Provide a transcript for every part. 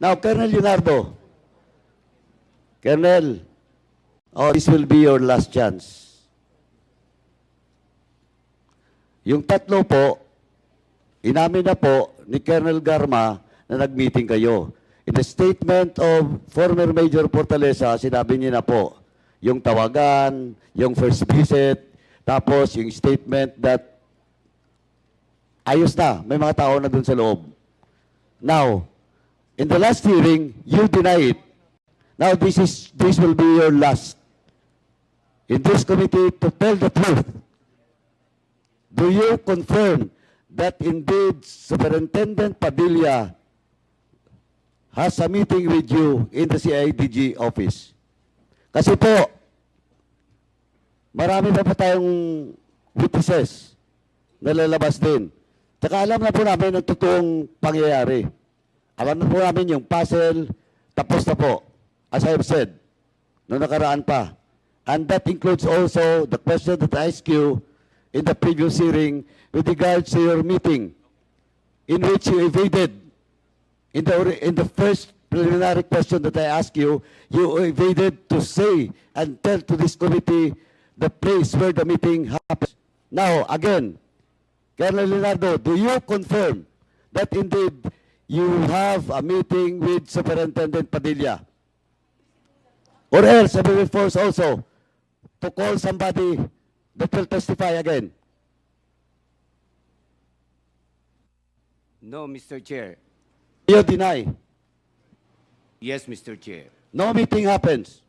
Now, Colonel Leonardo. Colonel, this will be your last chance. Yung tatlo po, inamin na po ni Colonel Garma na nag-meeting kayo. In the statement of former Major Fortaleza, sinabi niya na po, yung tawagan, yung first visit, tapos yung statement that ayos na, may mga tao na dun sa loob. Now, in the last hearing, you deny it. Now, this will be your last in this committee to tell the truth. Do you confirm that indeed Superintendent Padilla has a meeting with you in the CIDG office? Kasi po, marami na pa tayong witnesses na lalabas din. Tsaka alam na po namin ang totoong pangyayari. Alam na po namin yung puzzle, tapos na po, as I have said, noong nakaraan pa. And that includes also the question that I asked you in the previous hearing with regards to your meeting in which you evaded. In the first preliminary question that I asked you, you evaded to say and tell to this committee the place where the meeting happens. Now, again, Colonel Leonardo, do you confirm that indeed you have a meeting with Superintendent Padilla? Or else, I will be forced also to call somebody that will testify again. No, Mr. Chair. You deny. Yes, Mr. Chair. No meeting happens.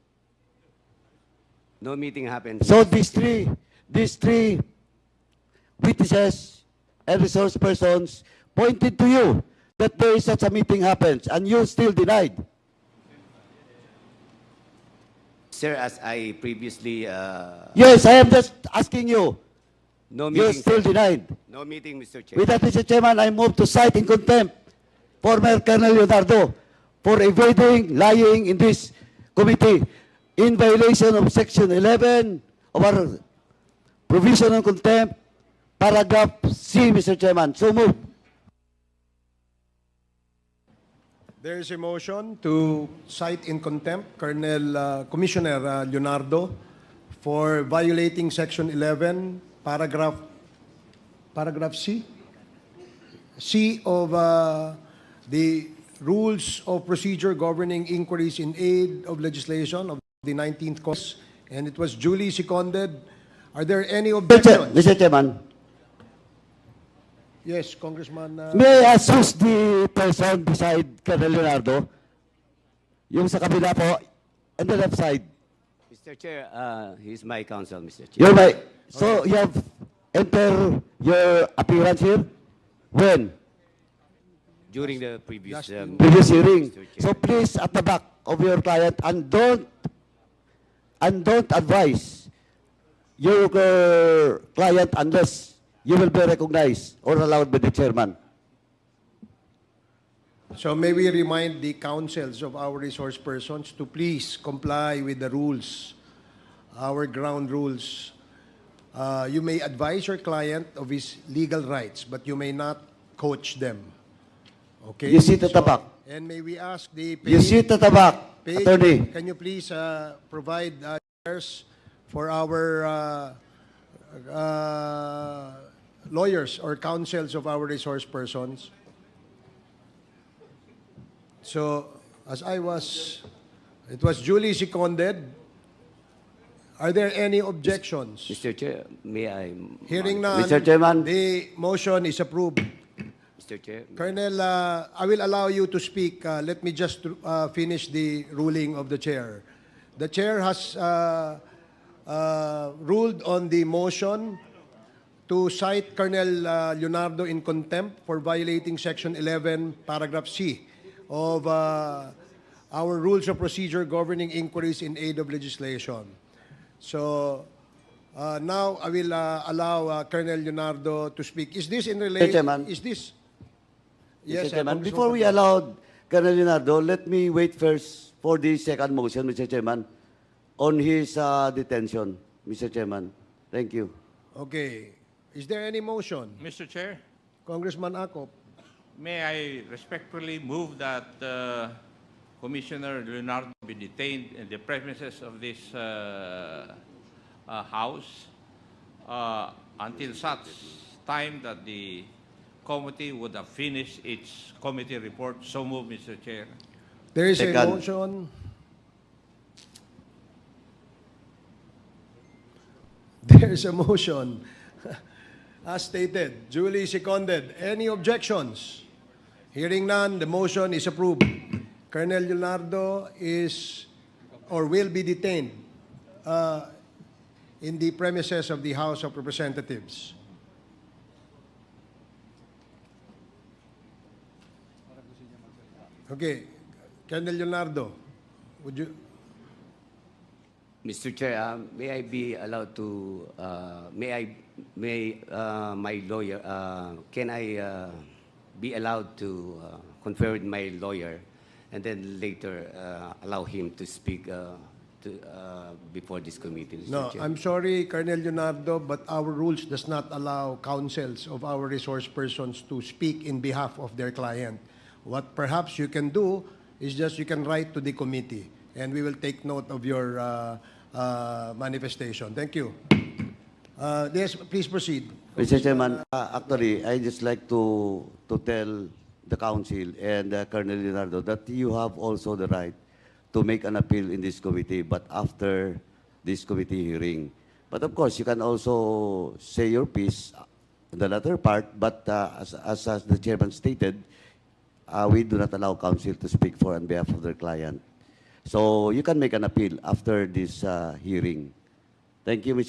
No meeting happened. So these three witnesses and resource persons pointed to you that there is such a meeting happens, and you still denied. Sir, as I previously... Yes, I am just asking you. no You meeting, still sir. denied. No meeting, Mr. Chair. With that, Mr. Chairman, I move to cite in contempt former Colonel Leonardo for evading, lying in this committee in violation of Section 11 of our provision on contempt, paragraph C, Mr. Chairman. So move. There is a motion to cite in contempt Commissioner Leonardo for violating Section 11, paragraph C of the Rules of Procedure Governing Inquiries in Aid of Legislation of the 19th Congress, and it was duly seconded. Are there any objections? Mr. Chairman, Yes, Congressman. may I ask who's the person beside Colonel Leonardo? Yung sa kabila po, and the left side. Mr. Chair, he's my counsel, Mr. Chair. You're right. So you have entered your appearance here? When? During the previous... Previous hearing. Mr. Chair. So please, at the back of your client, and don't advise your client unless you will be recognized or allowed by the chairman. So may we remind the councils of our resource persons to please comply with the rules, our ground rules. You may advise your client of his legal rights, but you may not coach them. Okay? You sit at the back. And may we ask the You sit at the back, page, attorney. can you please provide chairs for our lawyers or counsels of our resource persons? So, it was duly seconded. Are there any objections? Mr. Chair, may I... Hearing none, Mr. Chairman. the motion is approved. Mr. Chair, Colonel, I will allow you to speak. Let me just finish the ruling of the chair. The chair has ruled on the motion to cite Colonel Leonardo in contempt for violating Section 11, paragraph C of our Rules of Procedure Governing Inquiries in Aid of Legislation. So now I will allow Colonel Leonardo to speak. Is this in relation? Chairman. Is this? Mr. Chairman, Congressman before we Padilla. allow Colonel Leonardo, let me wait first for the second motion, Mr. Chairman, on his detention, Mr. Chairman. Thank you. Okay. Is there any motion? Mr. Chair, Congressman Akop? May I respectfully move that Commissioner Leonardo be detained in the premises of this House until such time that the committee would have finished its committee report. So move, Mr. Chair. There is a Second. motion. There is a motion. As stated, duly seconded. Any objections? Hearing none, the motion is approved. Colonel Leonardo is or will be detained in the premises of the House of Representatives. Okay, Colonel Leonardo, would you? Mr. Chair, may I be allowed to, my lawyer, can I be allowed to confer with my lawyer and then later allow him to speak before this committee, Mr. No, Chair? I'm sorry, Colonel Leonardo, but our rules does not allow counsels of our resource persons to speak in behalf of their client. What perhaps you can do is just you can write to the committee, and we will take note of your manifestation. Thank you. Yes, please proceed. Mr. Chairman, actually, I just like to tell the council and Colonel Leonardo that you have also the right to make an appeal in this committee, but after this committee hearing. But of course, you can also say your piece in the latter part, but as the chairman stated, we do not allow counsel to speak for on behalf of their client. So you can make an appeal after this hearing. Thank you, Mr.